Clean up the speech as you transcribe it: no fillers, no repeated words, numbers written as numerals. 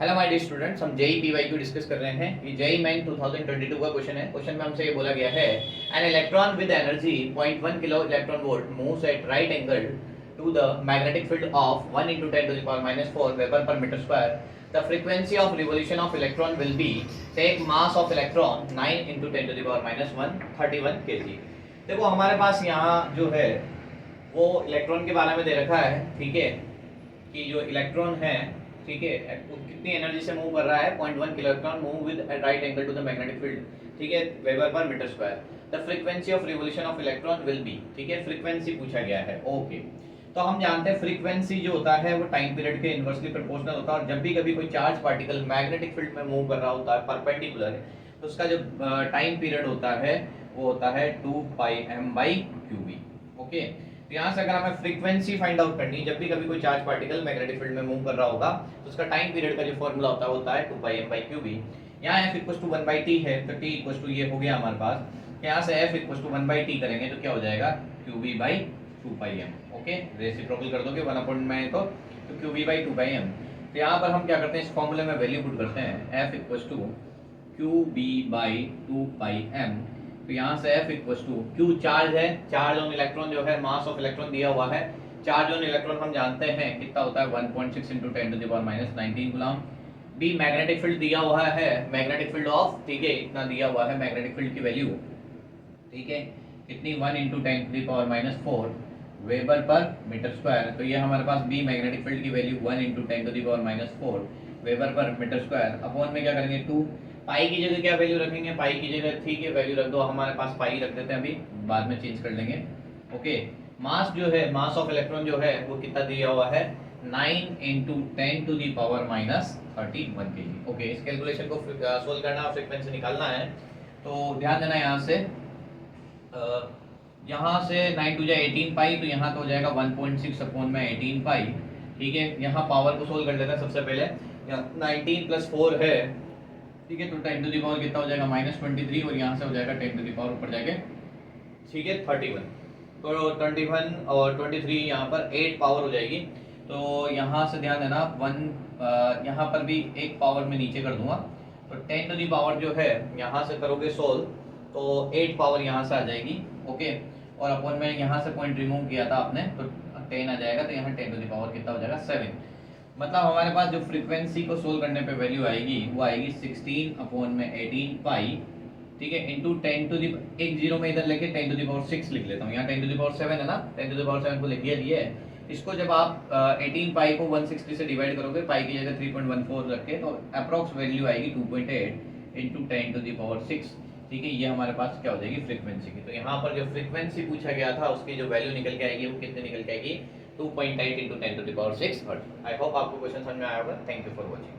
Hello my dear students, हम JEE PYQ discuss कर रहे हैं। ये जेई मेन 2022 का क्वेश्चन है। क्वेश्चन में हमसे ये बोला गया है, an electron with energy 0.1 kilo electron volt moves at right angle to the magnetic field of 1 × 10⁻⁴ weber per metre square. The frequency of revolution of electron will be, take mass of electron 9 × 10⁻⁻1 31 kg। देखो हमारे पास यहाँ जो है वो electron के बारे में दे रखा है, ठीक है, कि जो इलेक्ट्रॉन है, ठीक है, कितनी एनर्जी से मूव कर रहा है, 0.1 kilo electron move with right angle to the magnetic field, ठीक है, weber per metre square. The frequency of revolution of electron will be, ठीक है, फ्रीक्वेंसी पूछा गया है। ओके, तो हम जानते हैं फ्रीक्वेंसी जो होता है वो टाइम पीरियड के इनवर्सली प्रोपोर्शनल होता है। और जब भी कभी कोई चार्ज पार्टिकल मैग्नेटिक फील्ड में मूव कर रहा होता है परपेंडिकुलर, तो उसका जो टाइम पीरियड होता है वो होता है 2πm/qv। ओके, तो यहाँ से अगर हमें फ्रीक्वेंसी फाइंड आउट करनी है, जब भी कभी कोई चार्ज पार्टिकल मैग्नेटिक फील्ड में मूव कर रहा होगा तो उसका टाइम पीरियड का जो फॉर्मूला होता है 2πm/qv। यहाँ f = 1/t है, तो t = ये हो गया हमारे पास। यहाँ से f = 1/t करेंगे तो क्या हो जाएगा, qv/2πm। ओके, रेसिप्रोकल कर दोगे 1 में तो qv/2πm। तो यहाँ पर हम क्या करते हैं, इस फॉर्मूले में वैल्यू पुट करते हैं, f = qv/2πm। तो यहाँ से F = Q चार्ज है, चार्ज ऑन इलेक्ट्रॉन जो है, मास ऑफ इलेक्ट्रॉन दिया हुआ है। चार्ज ऑन इलेक्ट्रॉन हम जानते हैं कितना होता है, 1.6 × 10⁻⁻19 कूलम। बी मैग्नेटिक फील्ड दिया हुआ है, मैग्नेटिक फील्ड ऑफ, ठीक है, इतना दिया हुआ है मैग्नेटिक फील्ड की वैल्यू, ठीक है, कितनी, 1 × 10⁻⁴ वेबर पर मीटर स्क्वायर। तो ये हमारे पास बी मैग्नेटिक फील्ड की value 1 × 10⁻⁴ weber per metre square. Upon में क्या करेंगे 2, पाई की जगह क्या वैल्यू रखेंगे, पाई की जगह, ठीक है, वैल्यू रख दो, हमारे पास पाई रख देते हैं, अभी बाद में चेंज कर लेंगे। ओके, मास जो है, मास ऑफ इलेक्ट्रॉन जो है वो कितना दिया हुआ है, 9 × 10⁻31 kg। ओके, इस कैलकुलेशन को सोल्व करना और फ्रीक्वेंसी निकालना है, तो ध्यान देना यहाँ से, यहाँ से 9 × 18 पाई, तो यहाँ तो हो जाएगा 1.6/18 पाई, ठीक है। यहाँ पावर को सोल्व कर लेते हैं सबसे पहले। 19 + 4 है, ठीक है, तो 10⁻⁻ कितना हो जाएगा, -23, और यहाँ से हो जाएगा 10⁻⁻ ऊपर जाके, ठीक है, 31। तो 21 और 23 यहाँ पर 8 पावर हो जाएगी। तो यहाँ से ध्यान देना, 1 यहाँ पर भी एक पावर में नीचे कर दूंगा, तो 10⁻ जो है यहाँ से करोगे सोल्व तो 8 पावर यहाँ से आ जाएगी। ओके, और अपॉन में यहाँ से पॉइंट रिमूव किया था आपने तो 10 आ जाएगा, तो यहाँ 10⁻ कितना हो जाएगा, 7। मतलब हमारे पास जो फ्रीक्वेंसी को सोल्व करने पे वैल्यू आएगी वो आएगी 16/18 पाई, ठीक है, इंटू 10 0 में इधर लेके 10⁻6 लिख लेता हूँ। यहाँ 10�7 है ना, 10⁻7 को लिख दिया है। इसको जब आप 18 पाई को 160 से डिवाइड करोगे, पाई की जगह 3.14 रख के, तो अप्रॉक्स वैल्यू आएगी 2.8 × 10⁻6, ठीक है। ये हमारे पास क्या हो जाएगी, फ्रीक्वेंसी की। तो यहाँ पर जो फ्रीक्वेंसी पूछा गया था उसकी जो वैल्यू निकल के आएगी वो कितने निकल के आएगी, 2.8 × 10⁻6 हर्ट्ज। आई होप आपको क्वेश्चन समझ में आया होगा। Thank you for watching.